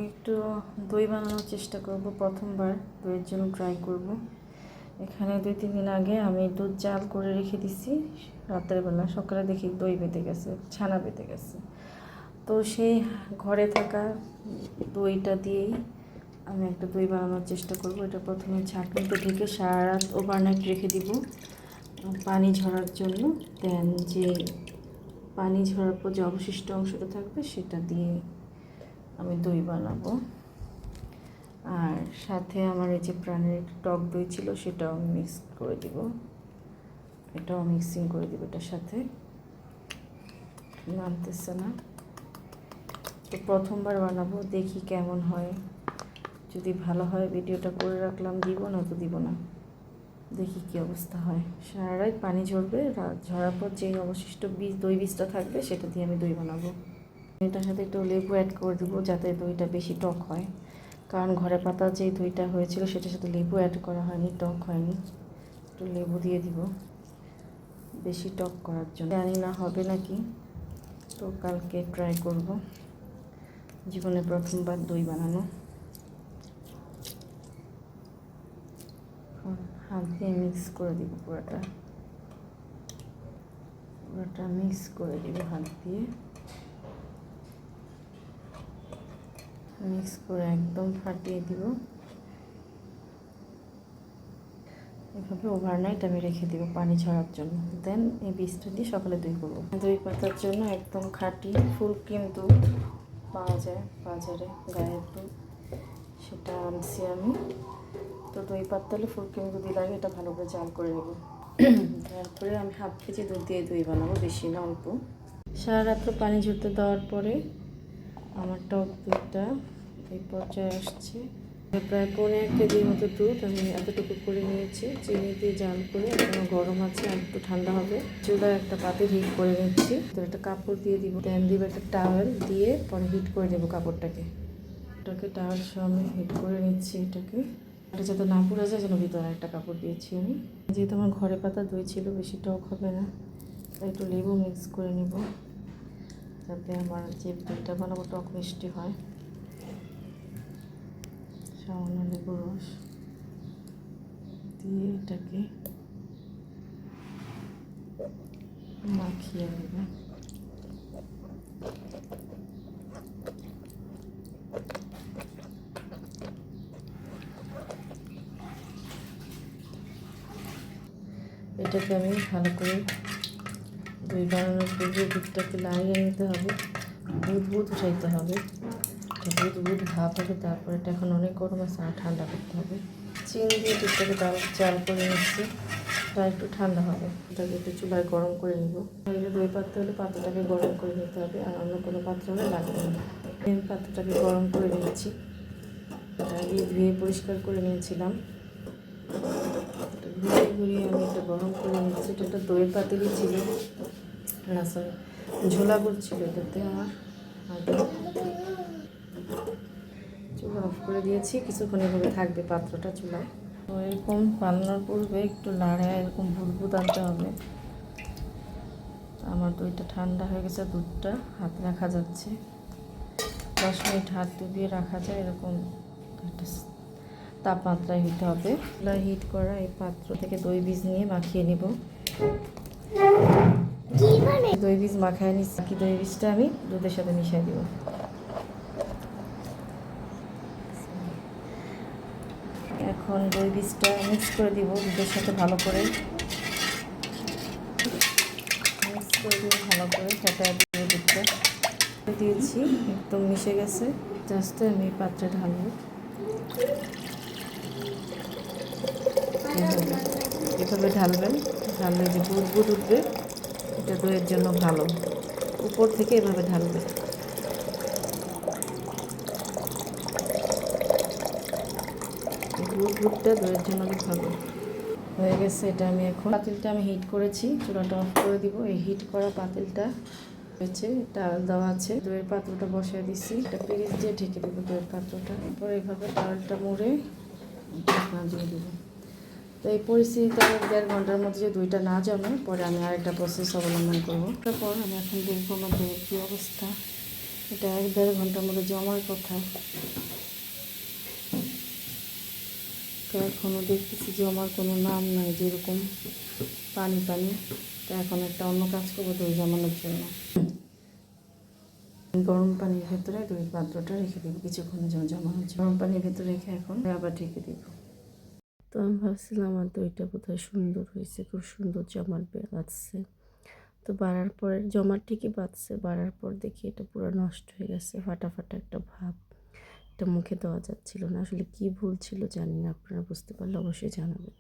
একটু দই বানানোর চেষ্টা করব, প্রথমবার দইয়ের জন্য ট্রাই করব। এখানে 2-3 দিন আগে আমি দুধ জাল করে রেখে দিছি, রাতের বেলা সকালে দেখি দই বেঁধে গেছে, ছানা বেঁধে গেছে। তো সেই ঘরে থাকা দইটা দিয়েই আমি একটা দই বানানোর চেষ্টা করব। এটা প্রথমে ছাঁকনিতে ঢেকে সারা রাত ওভারনাইট রেখে দিব পানি ঝরার জন্য। দেন যে পানি ঝরার পর যে অবশিষ্ট অংশটা থাকবে সেটা দিয়ে আমি দই বানাবো। আর সাথে আমার এই যে প্রাণের টক দই ছিল সেটাও মিক্স করে দিব, এটাও মিক্সিং করে দিব এটার সাথে। নামতেছে না, তো প্রথমবার বানাবো, দেখি কেমন হয়। যদি ভালো হয় ভিডিওটা করে রাখলাম, দিব না তো দিব না, দেখি কি অবস্থা হয়। সারা রাত পানি ঝরবে, রাত ঝরার পর যেই অবশিষ্ট দই বীজটা থাকবে সেটা দিয়ে আমি দই বানাবো। এটার সাথে একটু লেবু অ্যাড করে দিব যাতে দইটা বেশি টক হয়, কারণ ঘরে পাতা যে দইটা হয়েছিল সেটার সাথে লেবু অ্যাড করা হয়নি, টক হয়নি। একটু লেবু দিয়ে দিব বেশি টক করার জন্য। জানি না হবে নাকি, তো কালকে ট্রাই করব। জীবনে প্রথমবার দই বানানো। হাত দিয়ে মিক্স করে দিব, পুরোটা মিক্স করে দিব হাত দিয়ে। মিক্স করে একদম ফাটিয়ে দিব। এভাবে ওভারনাইট আমি রেখে দিব পানি ঝরার জন্য। দেন এই বীজটা দিয়ে সকালে দই করব। দই পাতার জন্য একদম খাঁটি ফুল ক্রিম দুধ পাওয়া যায় বাজারে, গায়ের দুধ, সেটা আনছি আমি। তো দই পাতালে ফুল ক্রিম দুধই লাগে, এটা ভালো করে জাল করে নেব। তারপরে আমি 1/2 কেজি দুধ দিয়ে দই বানাবো, বেশি না অল্প। সারা রাত্র পানি ঝরতে দেওয়ার পরে আমার টক দুধটা এই পর্যায়ে আসছে। প্রায় 1.5 কেজির মতো দুধ আমি এতটুকু করে নিয়েছি। চিনি দিয়ে জাল করে, এখনো গরম আছে, আর একটু ঠান্ডা হবে। চুলায় একটা পাতিল হিট করে নিচ্ছি, তো একটা কাপড় দিয়ে দিব, দেন দিব একটা টাওয়েল দিয়ে পরে হিট করে দেবো কাপড়টাকে। টাওয়েল সহ আমি হিট করে নিচ্ছি এটাকে, এটা যাতে না পুড়ে যায় যেন ভিতরে একটা কাপড় দিয়েছি আমি। যেহেতু আমার ঘরে পাতা দই ছিল, বেশি টক হবে না, তাই একটু লেবু মিক্স করে নিব যাতে আমার যে দইটা বানাবো টক মিষ্টি হয়। সামান্য লেবুর রস দিয়ে এটাকে মাখিয়ে নেব। এটাকে আমি ভালো করে দই বানানোর পূর্বে দুধটাকে লাগিয়ে নিতে হবে, বুদ উঠাইতে হবে। বুদ ভাপ হবে, তারপরে এটা এখন অনেক গরম আছে, আর ঠান্ডা করতে হবে। চিনি দিয়ে দুধটাকে জাল করে নিচ্ছি, এটা একটু ঠান্ডা হবে। এটাকে একটু চুলায় গরম করে নিব। দই পাত্র হলে পাত্রটাকে গরম করে নিতে হবে, আর অন্য কোনো পাত্র হলে লাগবে না। এই পাত্রটাকে গরম করে নিচ্ছি, ধুয়ে পরিষ্কার করে নিয়েছিলাম। ঘুরিয়ে আমি এটা গরম করে নিচ্ছি। এটা একটা দইয়ের পাতিলই ছিল না, সরি ঝোলা করছিল এটাতে আমার। চুলা অফ করে দিয়েছি, কিছুক্ষণ এভাবে থাকবে পাত্রটা চুলায়। তো এরকম বানানোর পূর্বে একটু লাড়ায় এরকম বুদবুদ আনতে হবে। আমার দইটা ঠান্ডা হয়ে গেছে, দুধটা হাতে রাখা যাচ্ছে। 10 মিনিট হাত ডুবিয়ে রাখা যায়, এরকম একটা তাপমাত্রায় হতে হবে। চুলায় হিট করা এই পাত্র থেকে দই বীজ নিয়ে মাখিয়ে নিব। দই বীজ মাখায় নিচ্ছি, বাকি দই বীজটা আমি দুধের সাথে মিশিয়ে দিব। এখন দই বীজটা মিক্স করে দিব দুধের সাথে, ভালো করে মিক্স করে দিব, ভালো করে ফেটায় দিয়ে দুধটা দিয়েছি, একদম মিশে গেছে। জাস্ট আমি এই পাত্রে ঢালবো, এভাবে ঢালবেন। ঢাললে যে বুদবুদ উঠবে, এটা দইয়ের জন্য ভালো। উপর থেকে এভাবে ঢালবে। বুদবুদটা দইয়ের জন্য ভালো হয়ে গেছে। এটা আমি এখন পাতিলটা আমি হিট করেছি, চুলাটা অফ করে দিব। এই হিট করা পাতিলটা হয়েছে, টাওয়াল দেওয়া আছে, দইয়ের পাত্রটা বসিয়ে দিচ্ছি। এটা পেরিস দিয়ে ঢেকে দেবো দইয়ের পাত্রটা। এরপর এইভাবে টাওয়ালটা মুড়ে ঢাকনা দিয়ে দেবো। তো এই পরিস্থিতিতে আমি 1.5 ঘন্টার মধ্যে যে দইটা না জমে, পরে আমি আরেকটা প্রসেস অবলম্বন করবো। তারপর আমি এখন দেখবো আমার দইয়ের কী অবস্থা। এটা 1-1.5 ঘন্টার মধ্যে জমার কথা, তো এখনও দেখতেছি জমার কোনো নাম নাই, যেরকম পানি পানি। তো এখন একটা অন্য কাজ করবো দই জমানোর জন্য। গরম পানির ভেতরে দই পাত্রটা রেখে দেবো কিছুক্ষণের জন্য জমানোর জন্য। গরম পানির ভেতরে রেখে এখন আবার ঢেকে দেবো। তো আমি ভাবছিলাম আমার দইটা বোধহয় সুন্দর হয়েছে, খুব সুন্দর জমাট বাঁধছে। তো বাড়ার পরে জমাট ঠিকই বাঁধছে, বাড়ার পর দেখি এটা পুরো নষ্ট হয়ে গেছে, ফাটা ফাটা একটা ভাব। এটা মুখে দেওয়া যাচ্ছিল না, আসলে কী ভুল ছিল জানি না, আপনারা বুঝতে পারলে অবশ্যই জানাবেন।